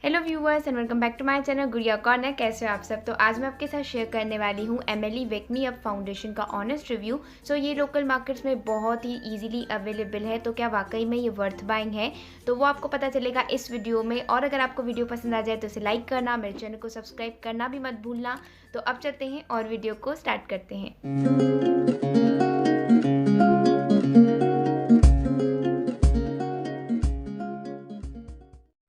Hello viewers and welcome back to my channel Gudiya corner. कैसे हो आप सब। तो आज मैं आपके साथ शेयर करने वाली हूँ MLE wake me up foundation का ऑनेस्ट रिव्यू। ये लोकल मार्केट्स में बहुत ही इजीली अवेलेबल है, तो क्या वाकई में ये वर्थ बाइंग है, तो वो आपको पता चलेगा इस वीडियो में। और अगर आपको वीडियो पसंद आ जाए तो इसे लाइक करना, मेरे चैनल को सब्सक्राइब करना भी मत भूलना। तो अब चलते हैं और वीडियो को स्टार्ट करते हैं।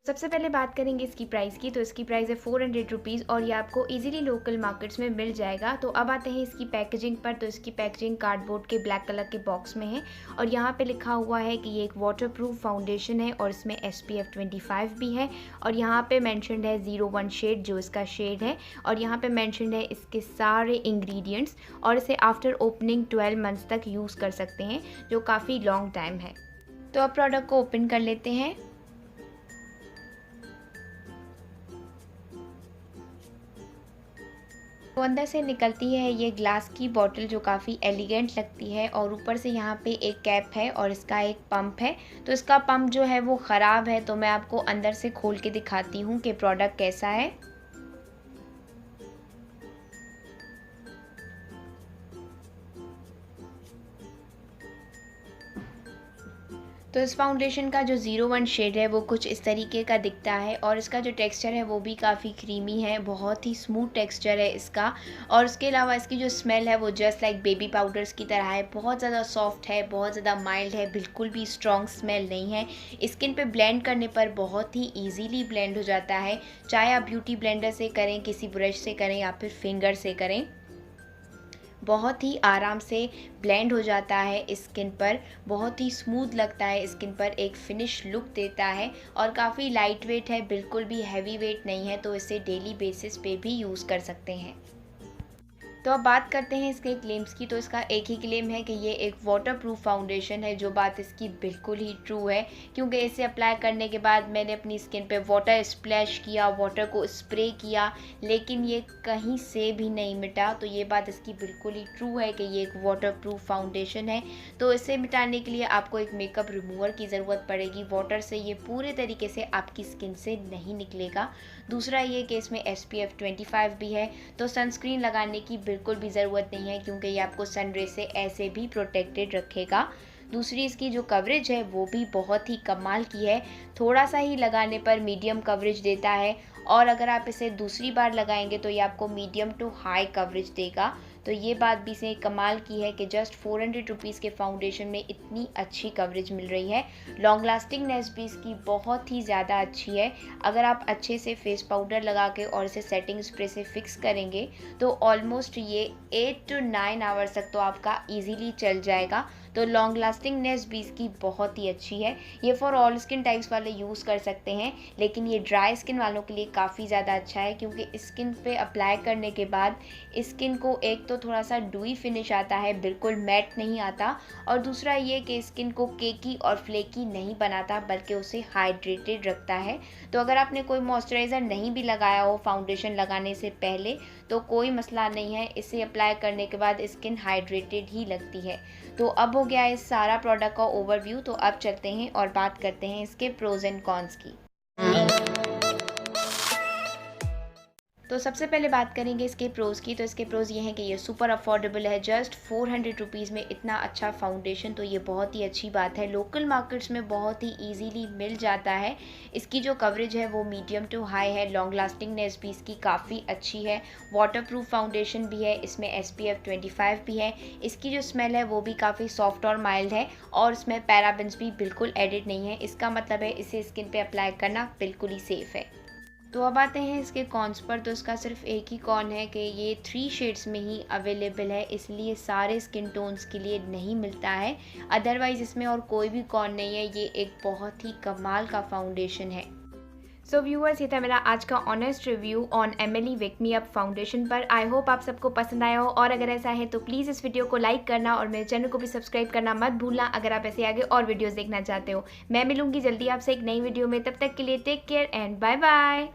सबसे पहले बात करेंगे इसकी प्राइस की। तो इसकी प्राइस है 400 रुपीज़ और ये आपको इजीली लोकल मार्केट्स में मिल जाएगा। तो अब आते हैं इसकी पैकेजिंग पर। तो इसकी पैकेजिंग कार्डबोर्ड के ब्लैक कलर के बॉक्स में है और यहाँ पे लिखा हुआ है कि ये एक वाटरप्रूफ फाउंडेशन है और इसमें SPF 25 भी है। और यहाँ पे मेंशन्ड है 01 शेड, जो इसका शेड है। और यहाँ पे मेंशन्ड है इसके सारे इंग्रेडिएंट्स और इसे आफ्टर ओपनिंग 12 मंथ्स तक यूज़ कर सकते हैं, जो काफ़ी लॉन्ग टाइम है। तो अब प्रोडक्ट को ओपन कर लेते हैं। तो अंदर से निकलती है ये ग्लास की बॉटल, जो काफ़ी एलिगेंट लगती है। और ऊपर से यहाँ पे एक कैप है और इसका एक पंप है। तो इसका पंप जो है वो ख़राब है, तो मैं आपको अंदर से खोल के दिखाती हूँ कि प्रोडक्ट कैसा है। तो इस फाउंडेशन का जो 01 शेड है वो कुछ इस तरीके का दिखता है और इसका जो टेक्सचर है वो भी काफ़ी क्रीमी है, बहुत ही स्मूथ टेक्सचर है इसका। और उसके अलावा इसकी जो स्मेल है वो जस्ट लाइक बेबी पाउडर्स की तरह है, बहुत ज़्यादा सॉफ्ट है, बहुत ज़्यादा माइल्ड है, बिल्कुल भी स्ट्रॉन्ग स्मेल नहीं है। स्किन पे ब्लेंड करने पर बहुत ही ईजीली ब्लेंड हो जाता है, चाहे आप ब्यूटी ब्लेंडर से करें, किसी ब्रश से करें या फिर फिंगर से करें, बहुत ही आराम से ब्लेंड हो जाता है स्किन पर। बहुत ही स्मूथ लगता है स्किन पर, एक फिनिश लुक देता है और काफ़ी लाइट वेट है, बिल्कुल भी हैवी वेट नहीं है। तो इसे डेली बेसिस पे भी यूज़ कर सकते हैं। तो अब बात करते हैं इसके क्लेम्स की। तो इसका एक ही क्लेम है कि ये एक वाटरप्रूफ फाउंडेशन है, जो बात इसकी बिल्कुल ही ट्रू है, क्योंकि इसे अप्लाई करने के बाद मैंने अपनी स्किन पे वाटर स्प्लैश किया, वाटर को स्प्रे किया, लेकिन ये कहीं से भी नहीं मिटा। तो ये बात इसकी बिल्कुल ही ट्रू है कि ये एक वाटरप्रूफ फाउंडेशन है। तो इसे मिटाने के लिए आपको एक मेकअप रिमूवर की ज़रूरत पड़ेगी। वाटर से ये पूरे तरीके से आपकी स्किन से नहीं निकलेगा। दूसरा ये कि इसमें SPF 25 भी है, तो सनस्क्रीन लगाने की बिल्कुल भी ज़रूरत नहीं है, क्योंकि ये आपको सनरे से ऐसे भी प्रोटेक्टेड रखेगा। दूसरी इसकी जो कवरेज है वो भी बहुत ही कमाल की है, थोड़ा सा ही लगाने पर मीडियम कवरेज देता है और अगर आप इसे दूसरी बार लगाएंगे तो ये आपको मीडियम टू हाई कवरेज देगा। तो ये बात भी इसे कमाल की है कि जस्ट 400 रुपीज़ के फाउंडेशन में इतनी अच्छी कवरेज मिल रही है। लॉन्ग लास्टिंगनेस भी इसकी बहुत ही ज़्यादा अच्छी है। अगर आप अच्छे से फेस पाउडर लगा के और इसे सेटिंग स्प्रे से फिक्स करेंगे तो ऑलमोस्ट ये 8 to 9 आवर्स तक तो आपका ईजीली चल जाएगा। तो लॉन्ग लास्टिंगनेस भी इसकी बहुत ही अच्छी है। ये फॉर ऑल स्किन टाइप्स वाले यूज़ कर सकते हैं, लेकिन ये ड्राई स्किन वालों के लिए काफ़ी ज़्यादा अच्छा है, क्योंकि स्किन पे अप्लाई करने के बाद स्किन को एक तो थोड़ा सा डूई फिनिश आता है, बिल्कुल मैट नहीं आता, और दूसरा ये कि स्किन को केकी और फ्लेकी नहीं बनाता, बल्कि उसे हाइड्रेटेड रखता है। तो अगर आपने कोई मॉइस्चराइज़र नहीं भी लगाया हो फाउंडेशन लगाने से पहले तो कोई मसला नहीं है, इसे अप्लाई करने के बाद स्किन हाइड्रेटेड ही लगती है। तो अब हो गया इस सारा प्रोडक्ट का ओवरव्यू। तो अब चलते हैं और बात करते हैं इसके प्रोज एंड कॉन्स की। तो सबसे पहले बात करेंगे इसके प्रोज़ की। तो इसके प्रोज़ ये हैं कि ये सुपर अफोर्डेबल है, जस्ट 400 रुपीज़ में इतना अच्छा फाउंडेशन, तो ये बहुत ही अच्छी बात है। लोकल मार्केट्स में बहुत ही इजीली मिल जाता है। इसकी जो कवरेज है वो मीडियम टू हाई है, लॉन्ग लास्टिंगनेस भी इसकी काफ़ी अच्छी है, वाटरप्रूफ फाउंडेशन भी है, इसमें SPF 25 भी है। इसकी जो स्मेल है वो भी काफ़ी सॉफ्ट और माइल्ड है और इसमें पैराबेन्स भी बिल्कुल एडिड नहीं है। इसका मतलब है इसे स्किन पर अप्लाई करना बिल्कुल ही सेफ़ है। तो अब आते हैं इसके कॉन्स पर। तो इसका सिर्फ एक ही कॉन है कि ये 3 शेड्स में ही अवेलेबल है, इसलिए सारे स्किन टोन्स के लिए नहीं मिलता है। अदरवाइज़ इसमें और कोई भी कॉन नहीं है। ये एक बहुत ही कमाल का फाउंडेशन है। सो व्यूअर्स, ये था मेरा आज का honest review on MLE wake me up foundation पर। आई होप आप सबको पसंद आया हो, और अगर ऐसा है तो प्लीज़ इस वीडियो को लाइक करना और मेरे चैनल को भी सब्सक्राइब करना मत भूलना, अगर आप ऐसे आगे और वीडियोस देखना चाहते हो। मैं मिलूंगी जल्दी आपसे एक नई वीडियो में, तब तक के लिए take care and bye bye.